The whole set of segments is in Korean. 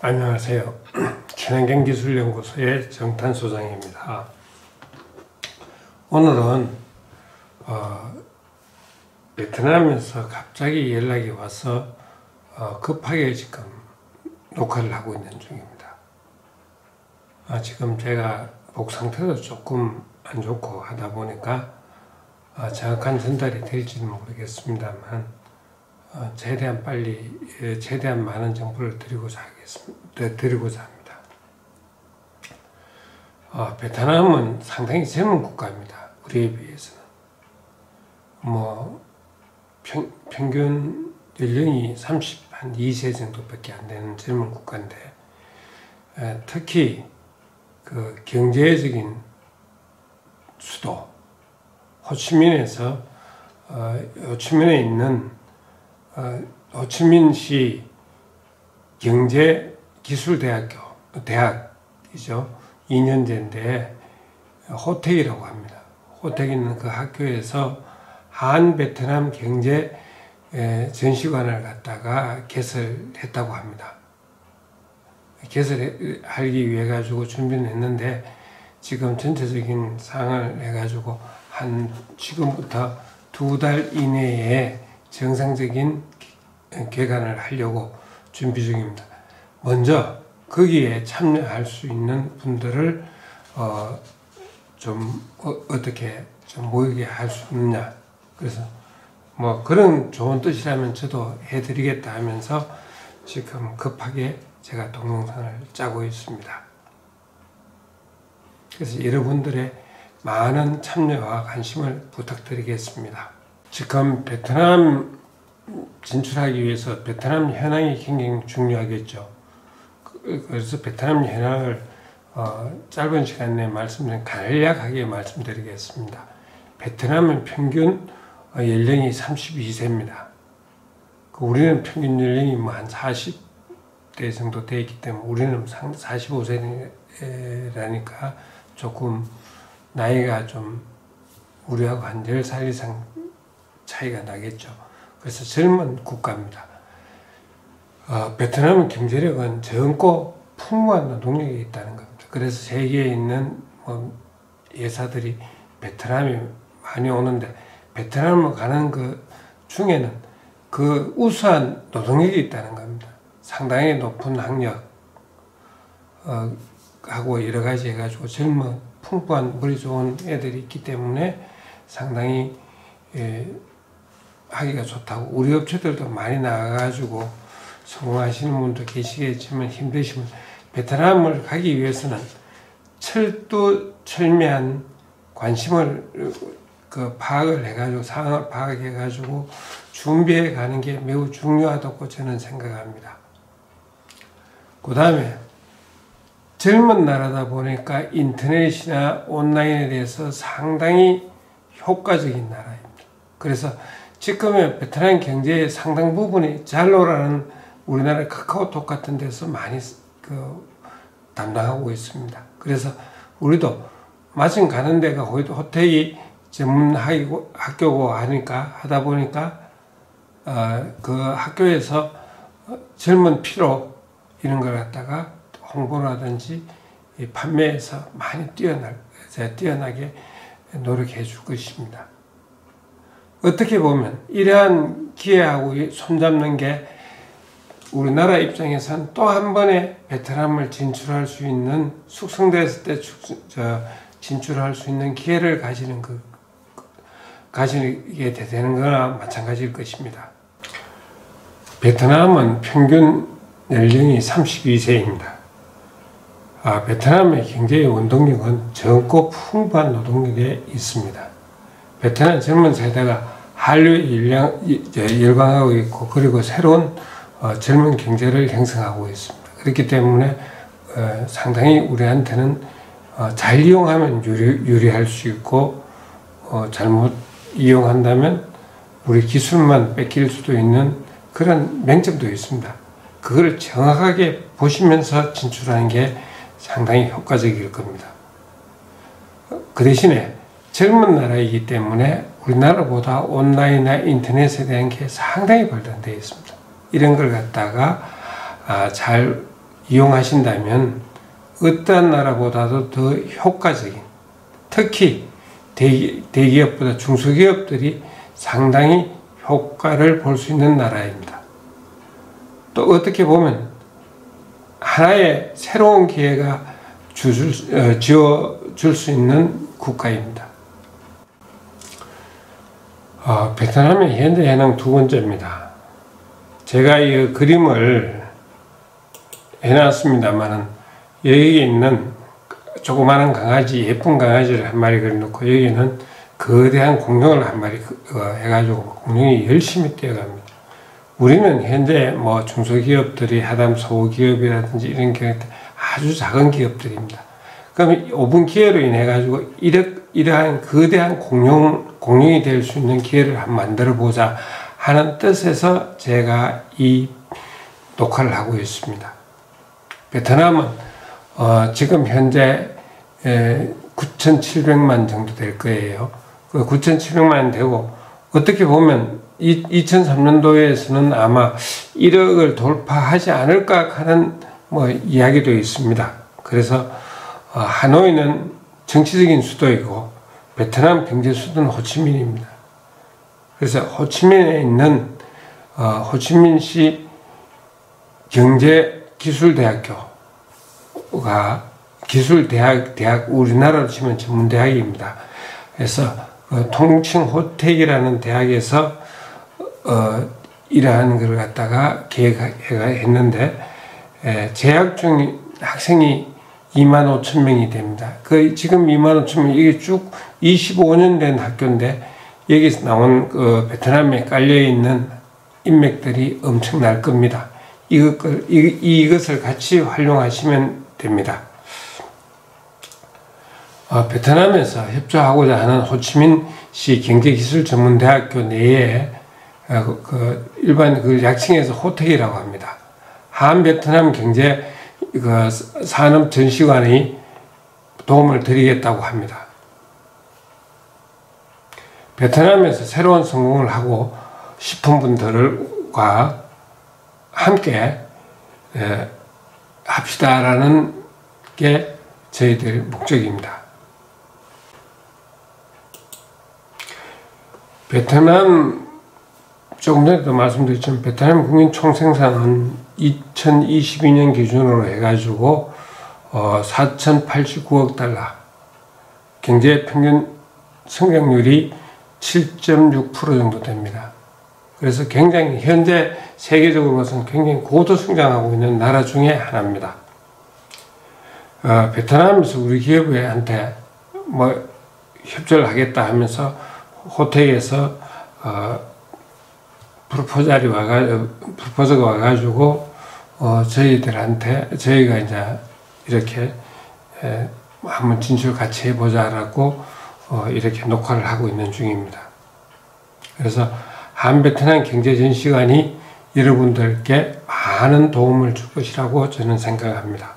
안녕하세요. 친환경기술연구소의 정탄소장입니다. 오늘은 베트남에서 갑자기 연락이 와서 급하게 지금 녹화를 하고 있는 중입니다. 지금 제가 목 상태도 조금 안 좋고 하다 보니까 정확한 전달이 될지는 모르겠습니다만 최대한 빨리, 최대한 많은 정보를 드리고자 합니다. 베트남은 상당히 젊은 국가입니다. 우리에 비해서는. 평균 연령이 32세 정도밖에 안 되는 젊은 국가인데, 특히 그 경제적인 수도, 호치민에서, 호치민에 있는 호치민시 대학이죠. 2년제인데 호텍이라고 합니다. 호텍 있는 그 학교에서 한베트남 경제 전시관을 갖다가 개설했다고 합니다. 개설하기 위해 가지고 준비를 했는데 지금 전체적인 상황을 해가지고 지금부터 2달 이내에 정상적인 개관을 하려고 준비 중입니다. 먼저 거기에 참여할 수 있는 분들을 어떻게 좀 모이게 할 수 있느냐. 그래서 그런 좋은 뜻이라면 저도 해드리겠다 하면서 지금 급하게 제가 동영상을 짜고 있습니다. 그래서 여러분들의 많은 참여와 관심을 부탁드리겠습니다. 지금 베트남 진출하기 위해서 베트남 현황이 굉장히 중요하겠죠. 그래서 베트남 현황을 짧은 시간 내에 간략하게 말씀드리겠습니다. 베트남은 평균 연령이 32세입니다. 우리는 평균 연령이 한 40대 정도 되어 있기 때문에 우리는 45세라니까 조금 나이가 좀 우리하고 한 10살 이상 차이가 나겠죠. 그래서 젊은 국가입니다. 베트남 경제력은 젊고 풍부한 노동력이 있다는 겁니다. 그래서 세계에 있는 예사들이 베트남에 많이 오는데 베트남을 가는 그 중에는 그 우수한 노동력이 있다는 겁니다. 상당히 높은 학력 하고 여러 가지 해가지고 젊은 풍부한 머리 좋은 애들이 있기 때문에 상당히 하기가 좋다고. 우리 업체들도 많이 나가가지고 성공하시는 분도 계시겠지만 힘드시면 베트남을 가기 위해서는 철두철미한 관심을 파악을 해가지고 상황을 파악해가지고 준비해 가는 게 매우 중요하다고 저는 생각합니다. 그 다음에 젊은 나라다 보니까 인터넷이나 온라인에 대해서 상당히 효과적인 나라입니다. 그래서 지금의 베트남 경제의 상당 부분이 잘로라는 우리나라 카카오톡 같은 데서 많이 담당하고 있습니다. 그래서 우리도 마침 가는 데가 호텔이 전문 학교고 하다 보니까 그 학교에서 젊은 피로 이런 걸 갖다가 홍보라든지 판매에서 많이 뛰어나게 노력해 줄 것입니다. 어떻게 보면 이러한 기회하고 손잡는 게 우리나라 입장에서는 또 한 번의 베트남을 진출할 수 있는 숙성됐을 때 진출할 수 있는 기회를 가지게 되는 거나 마찬가지일 것입니다. 베트남은 평균 연령이 32세입니다. 베트남의 경제의 원동력은 젊고 풍부한 노동력에 있습니다. 베트남 젊은 세대가 한류에 열광하고 있고 그리고 새로운 젊은 경제를 형성하고 있습니다. 그렇기 때문에 상당히 우리한테는 잘 이용하면 유리할 수 있고 잘못 이용한다면 우리 기술만 뺏길 수도 있는 그런 맹점도 있습니다. 그걸 정확하게 보시면서 진출하는 게 상당히 효과적일 겁니다. 그 대신에 젊은 나라이기 때문에 우리나라보다 온라인이나 인터넷에 대한 게 상당히 발달되어 있습니다. 이런 걸 갖다가 잘 이용하신다면 어떠한 나라보다도 더 효과적인, 특히 대기업보다 중소기업들이 상당히 효과를 볼 수 있는 나라입니다. 또 어떻게 보면 하나의 새로운 기회가 지어줄 수 있는 국가입니다. 베트남의 현재 현황 두 번째입니다. 제가 이 그림을 해놨습니다만은 여기에 있는 조그마한 강아지, 예쁜 강아지를 한 마리 그려놓고 여기는 거대한 공룡을 한 마리 해가지고 공룡이 열심히 뛰어갑니다. 우리는 현재 뭐 중소기업들이 하다면 소기업이라든지 이런 기업 아주 작은 기업들입니다. 그럼 5분 기회로 인해 가지고 이러한 거대한 공룡이 될 수 있는 기회를 한번 만들어 보자 하는 뜻에서 제가 이 녹화를 하고 있습니다. 베트남은 지금 현재 9,700만 정도 될 거예요. 그 9,700만 되고 어떻게 보면 2003년도에서는 아마 1억을 돌파하지 않을까 하는 뭐 이야기도 있습니다. 그래서 하노이는 정치적인 수도이고 베트남 경제 수도는 호치민입니다. 그래서 호치민에 있는 호치민시 경제기술대학교가 기술대학 우리나라로 치면 전문대학입니다. 그래서 통칭호텍이라는 대학에서 이러한 걸 갖다가 계획했는데 재학 중 학생이 25,000명이 됩니다. 지금 25,000명 이게 쭉 25년 된 학교인데 여기서 나온 베트남에 깔려 있는 인맥들이 엄청날 겁니다. 이것을 같이 활용하시면 됩니다. 베트남에서 협조하고자 하는 호치민시 경제기술전문대학교 내에 일반 약칭해서 호텍이라고 합니다. 한베트남 경제 산업전시관이 도움을 드리겠다고 합니다. 베트남에서 새로운 성공을 하고 싶은 분들과 함께 합시다라는 게 저희들 목적입니다. 베트남 조금 전에도 말씀드렸지만 베트남 국민 총생산은 2022년 기준으로 해가지고 4,089억 달러, 경제 평균 성장률이 7.6% 정도 됩니다. 그래서 굉장히 현재 세계적으로서는 굉장히 고도 성장하고 있는 나라 중에 하나입니다. 베트남에서 우리 기업한테 뭐 협조를 하겠다 하면서 호텔에서 프로포저가 와가지고 저희가 이제 이렇게 한번 진출 같이 해보자라고 이렇게 녹화를 하고 있는 중입니다. 그래서 한베트남 경제전시관이 여러분들께 많은 도움을 줄 것이라고 저는 생각합니다.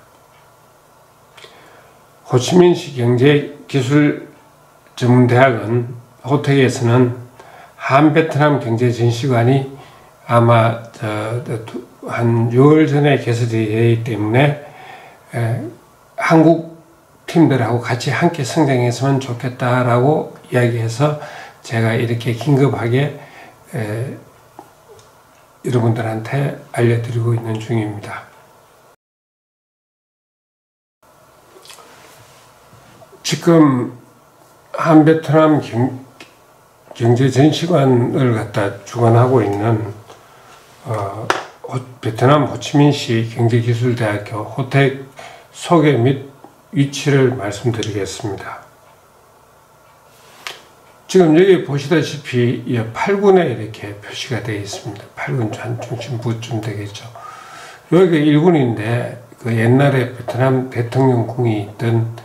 호치민시 경제기술전문대학은 호텍에서는 한베트남 경제전시관이 아마 한 6월 전에 개설되기 때문에 한국 팀들하고 같이 함께 성장했으면 좋겠다라고 이야기해서 제가 이렇게 긴급하게 여러분들한테 알려드리고 있는 중입니다. 지금 한베트남 경제전시관을 갖다 주관하고 있는 베트남 호치민시 경제기술대학교 호텍 소개 및 위치를 말씀드리겠습니다. 지금 여기 보시다시피 8군에 이렇게 표시가 되어 있습니다. 8군 한 중심부쯤 되겠죠. 여기가 1군인데 그 옛날에 베트남 대통령궁이 있던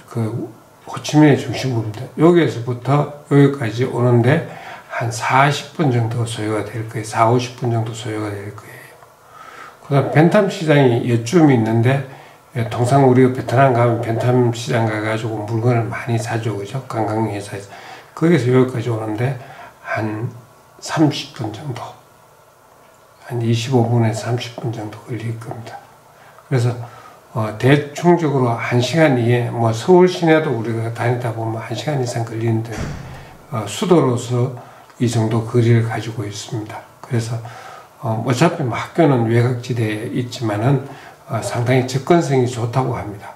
그 호치민의 중심부입니다. 여기에서부터 여기까지 오는데 한 40분 정도 소요가 될 거예요. 40-50분 정도 소요가 될 거예요. 그 다음 벤탐 시장이 이쯤 있는데 통상 우리가 베트남 가면 벤탐 시장 가가지고 물건을 많이 사죠. 그죠? 관광회사에서. 거기서 여기까지 오는데 한 30분 정도, 한 25분에서 30분 정도 걸릴 겁니다. 그래서 대충적으로 1시간 이에 뭐 서울 시내도 우리가 다니다 보면 1시간 이상 걸리는데 수도로서 이 정도 거리를 가지고 있습니다. 그래서 어차피 뭐 학교는 외곽지대에 있지만은 상당히 접근성이 좋다고 합니다.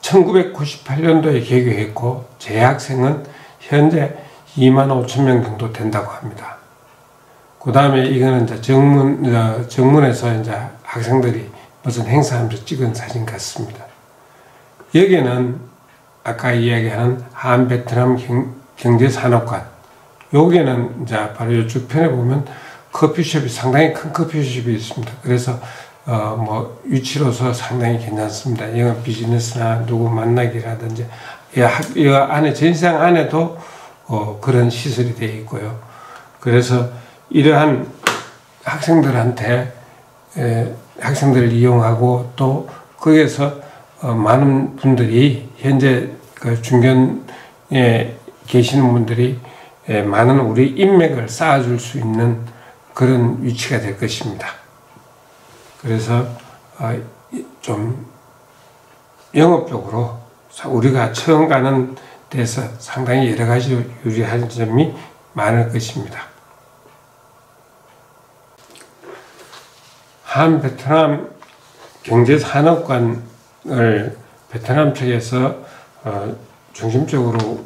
1998년도에 개교했고 재학생은 현재 25,000명 정도 된다고 합니다. 그 다음에 이거는 이제 정문에서 이제 학생들이 무슨 행사하면서 찍은 사진 같습니다. 여기는 아까 이야기한 한베트남 경제산업관, 여기는 이제 바로 이쪽 편에 보면 커피숍이 상당히 큰 커피숍이 있습니다. 그래서 뭐 위치로서 상당히 괜찮습니다. 영업 비즈니스나 누구 만나기라든지 이 안에 전시장 안에도 그런 시설이 되어 있고요. 그래서 이러한 학생들한테 학생들을 이용하고 또 거기에서 많은 분들이 현재 그 중견에 계시는 분들이 많은 우리 인맥을 쌓아줄 수 있는 그런 위치가 될 것입니다. 그래서 좀 영업적으로 우리가 처음 가는 데서 상당히 여러 가지 유리한 점이 많을 것입니다. 한베트남 경제산업관을 베트남 측에서 중심적으로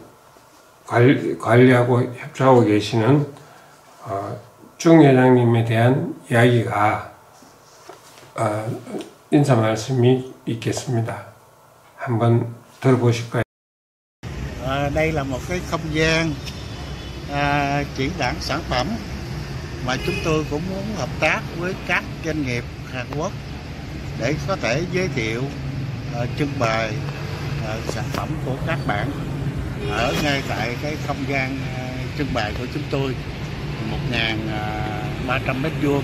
관리하고 협조하고 계시는 중 회장님에 대한 이야기가 인사 말씀이 있겠습니다. 한번 들어보실까요? Đây là một cái không gian triển lãm sản phẩm mà chúng tôi cũng muốn hợp tác với các doanh nghiệp Hàn Quốc để có thể giới thiệu trưng bày sản phẩm của các bạn ở ngay tại cái không gian trưng bày của chúng tôi 1.300 mét vuông.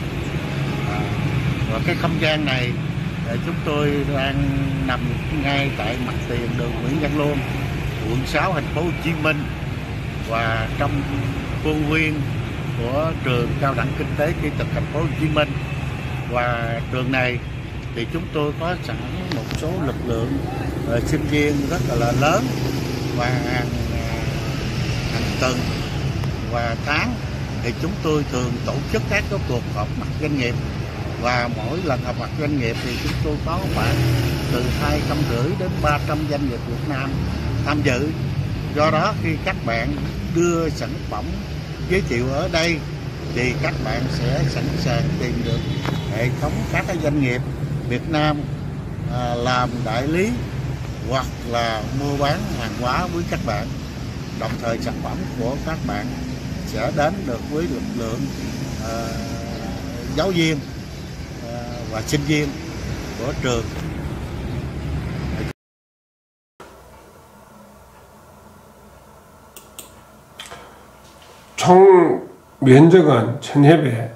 Và cái không gian này chúng tôi đang nằm ngay tại mặt tiền đường Nguyễn Văn Luôn, quận 6 thành phố Hồ Chí Minh, và trong khuôn viên của trường cao đẳng kinh tế kỹ thuật thành phố Hồ Chí Minh. Và trường này thì chúng tôi có sẵn một số lực lượng sinh viên rất là lớn, và hàng tuần và tháng thì chúng tôi thường tổ chức các cuộc họp mặt doanh nghiệp, và mỗi lần họp mặt doanh nghiệp thì chúng tôi có khoảng từ 250 đến 300 doanh nghiệp Việt Nam tham dự. Do đó khi các bạn đưa sản phẩm giới thiệu ở đây thì các bạn sẽ sẵn sàng tìm được hệ thống các doanh nghiệp Việt Nam làm đại lý hoặc là mua bán hàng hóa với các bạn. Đồng thời sản phẩm của các bạn sẽ đến được với lực lượng giáo viên và sinh viên của trường. 총 면적은 1000회배,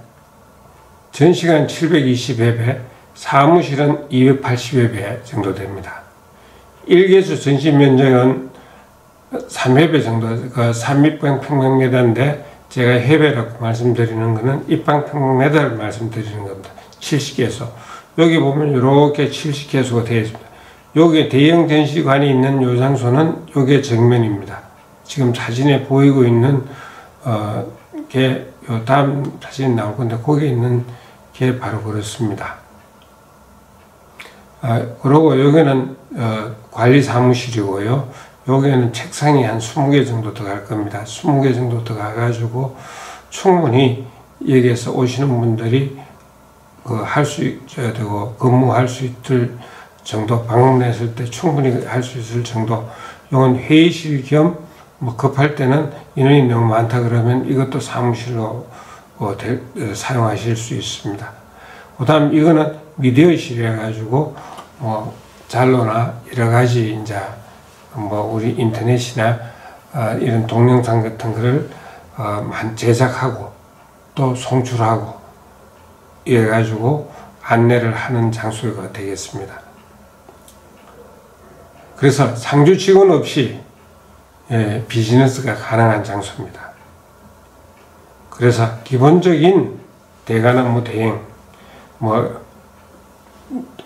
전시관 720회배, 사무실은 280회배 정도 됩니다. 1개수 전시 면적은 3회배 정도, 그 3입방평방미터인데 제가 회배라고 말씀드리는 것은 입방평방미터를 말씀드리는 겁니다. 70개소. 여기 보면 이렇게 70개소가 되어 있습니다. 여기에 대형 전시관이 있는 요 장소는 요게 정면입니다. 지금 사진에 보이고 있는 게 요 다음 사진 나올 건데 거기 있는 게 바로 그렇습니다. 그리고 여기는 관리 사무실이고요. 여기에는 책상이 한 20개 정도 들어갈 겁니다. 20개 정도 들어가가지고 충분히 여기에서 오시는 분들이 할 수 있어야 되고 근무할 수 있을 정도, 방문했을 때 충분히 할 수 있을 정도. 이건 회의실 겸 뭐 급할 때는 인원이 너무 많다 그러면 이것도 사무실로 사용하실 수 있습니다. 그 다음 이거는 미디어실이라 가지고 뭐 잔로나 여러 가지 이제 뭐 우리 인터넷이나 이런 동영상 같은 거를 제작하고 또 송출하고 이래 가지고 안내를 하는 장소가 되겠습니다. 그래서 상주 직원 없이 비즈니스가 가능한 장소입니다. 그래서 기본적인 대관 업무 대행, 뭐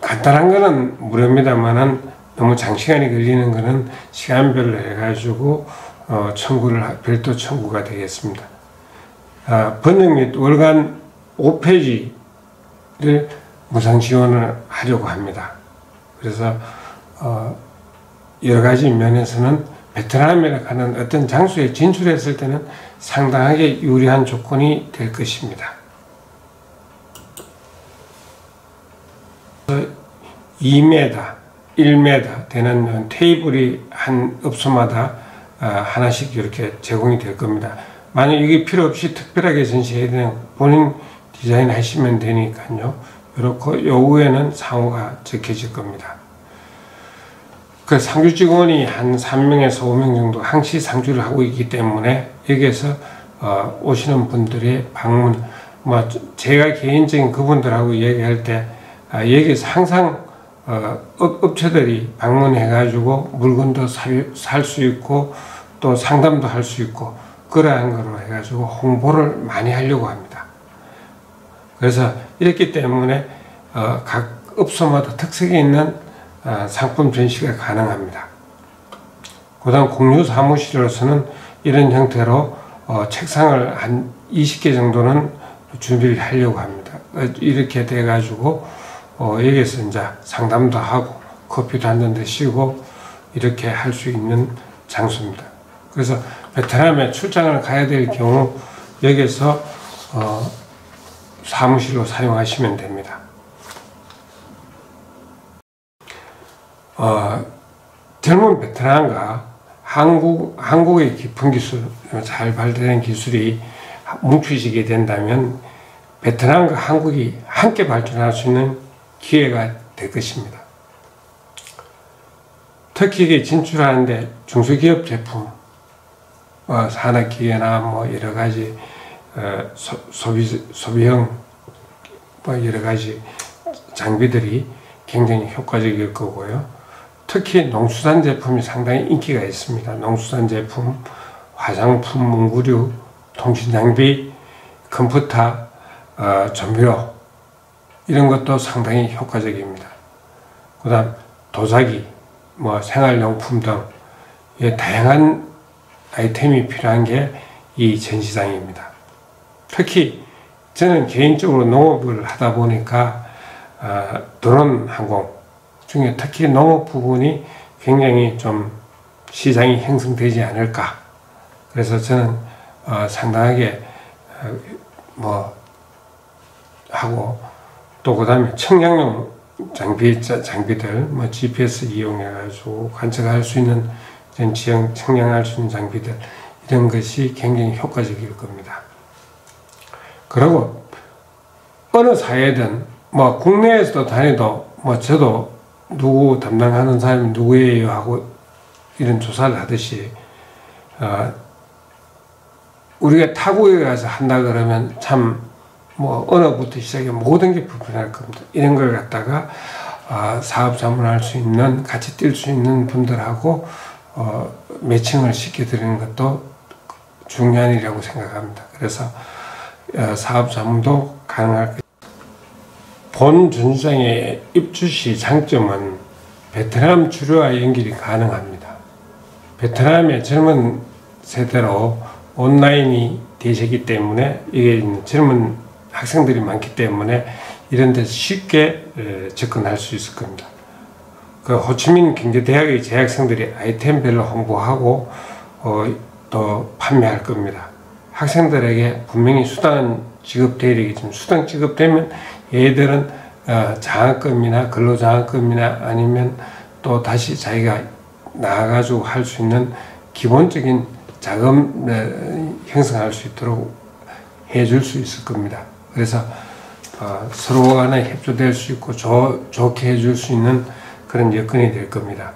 간단한 거는 무료입니다만은 너무 장시간이 걸리는 거는 시간별로 해가지고 별도 청구가 되겠습니다. 번역 및 월간 5페이지를 무상 지원을 하려고 합니다. 그래서 여러 가지 면에서는 베트남에 가는 어떤 장소에 진출했을 때는 상당하게 유리한 조건이 될 것입니다. 2m, 1m 되는 테이블이 한 업소마다 하나씩 이렇게 제공이 될 겁니다. 만약 이게 필요 없이 특별하게 전시해야 되는 본인 디자인 하시면 되니까요. 이렇게 요 위에는 상호가 적혀질 겁니다. 그 상주 직원이 한 3명에서 5명 정도 항시 상주를 하고 있기 때문에 여기에서 오시는 분들의 방문, 제가 개인적인 그분들하고 얘기할 때 여기에서 항상 업체들이 방문해 가지고 물건도 살 수 있고 또 상담도 할 수 있고 그러한 거로 해 가지고 홍보를 많이 하려고 합니다. 그래서 이렇기 때문에 각 업소마다 특색이 있는 상품 전시가 가능합니다. 그 다음 공유 사무실로서는 이런 형태로 책상을 한 20개 정도는 준비를 하려고 합니다. 이렇게 돼 가지고 여기서 이제 상담도 하고 커피도 한 잔 드시고 이렇게 할 수 있는 장소입니다. 그래서 베트남에 출장을 가야 될 경우 여기서 사무실로 사용하시면 됩니다. 젊은 베트남과 한국의 깊은 기술, 잘 발달된 기술이 뭉치게 된다면 베트남과 한국이 함께 발전할 수 있는 기회가 될 것입니다. 터키에 진출하는데 중소기업 제품, 산업기계나 여러 가지 소비형 여러 가지 장비들이 굉장히 효과적일 거고요. 특히 농수산 제품이 상당히 인기가 있습니다. 농수산 제품, 화장품, 문구류, 통신장비, 컴퓨터, 조미료 이런 것도 상당히 효과적입니다. 그 다음 도자기, 생활용품 등 다양한 아이템이 필요한 게 이 전시장입니다. 특히 저는 개인적으로 농업을 하다 보니까 드론 항공 중에 특히 농업 부분이 굉장히 좀 시장이 형성되지 않을까. 그래서 저는 상당하게 하고 또 그 다음에 청량용 장비들 GPS 이용해가지고 관측할 수 있는 지형 청량할 수 있는 장비들 이런 것이 굉장히 효과적일 겁니다. 그리고 어느 사회든 국내에서도 다니도 저도 누구 담당하는 사람이 누구예요 하고 이런 조사를 하듯이 우리가 타국에 가서 한다 그러면 참 언어부터 시작해 모든 게 불편할 겁니다. 이런 걸 갖다가 사업 자문할 수 있는 같이 뛸 수 있는 분들하고 매칭을 시켜드리는 것도 중요한 일이라고 생각합니다. 그래서 사업 자문도 가능할 것입니다. 본 전시장의 입주 시 장점은 베트남 주류와 연결이 가능합니다. 베트남의 젊은 세대로 온라인이 대세이기 때문에 이게 젊은 학생들이 많기 때문에 이런 데서 쉽게 접근할 수 있을 겁니다. 그 호치민 경제대학의 재학생들이 아이템별로 홍보하고 또 판매할 겁니다. 학생들에게 분명히 수당은 지급돼야 되겠지만 수당 지급되면 얘들은 장학금이나 근로장학금이나 아니면 또 다시 자기가 나가가지고 할 수 있는 기본적인 자금 형성할 수 있도록 해줄 수 있을 겁니다. 그래서 서로 간에 협조될 수 있고 좋게 해줄 수 있는 그런 여건이 될 겁니다.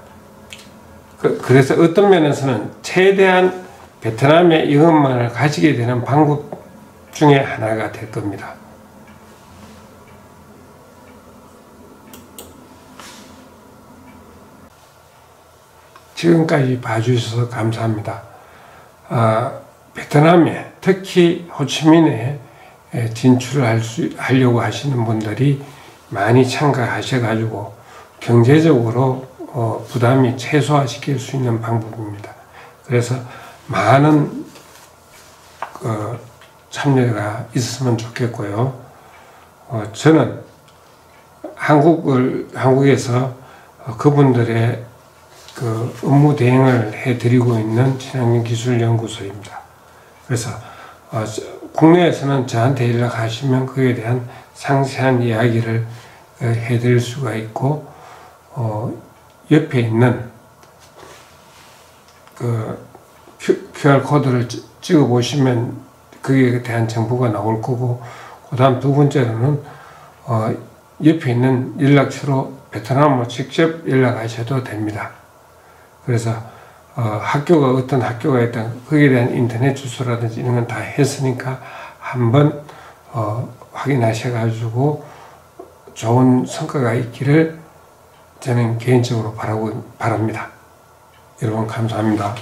그래서 어떤 면에서는 최대한 베트남의 영업만을 가지게 되는 방법 중에 하나가 될 겁니다. 지금까지 봐주셔서 감사합니다. 베트남에 특히 호치민에 진출을 하려고 하시는 분들이 많이 참가하셔가지고 경제적으로 부담이 최소화시킬 수 있는 방법입니다. 그래서 많은 참여가 있었으면 좋겠고요. 저는 한국에서 그분들의 업무 대행을 해드리고 있는 친환경기술연구소입니다. 그래서 국내에서는 저한테 연락하시면 그에 대한 상세한 이야기를 해드릴 수가 있고, 옆에 있는 QR코드를 찍어 보시면 그에 대한 정보가 나올 거고, 그 다음 두 번째로는 옆에 있는 연락처로 베트남으로 직접 연락하셔도 됩니다. 그래서 학교가 어떤 학교가 있든 거기에 대한 인터넷 주소라든지 이런 건 다 했으니까 한번 확인하셔가지고 좋은 성과가 있기를 저는 개인적으로 바랍니다. 여러분 감사합니다.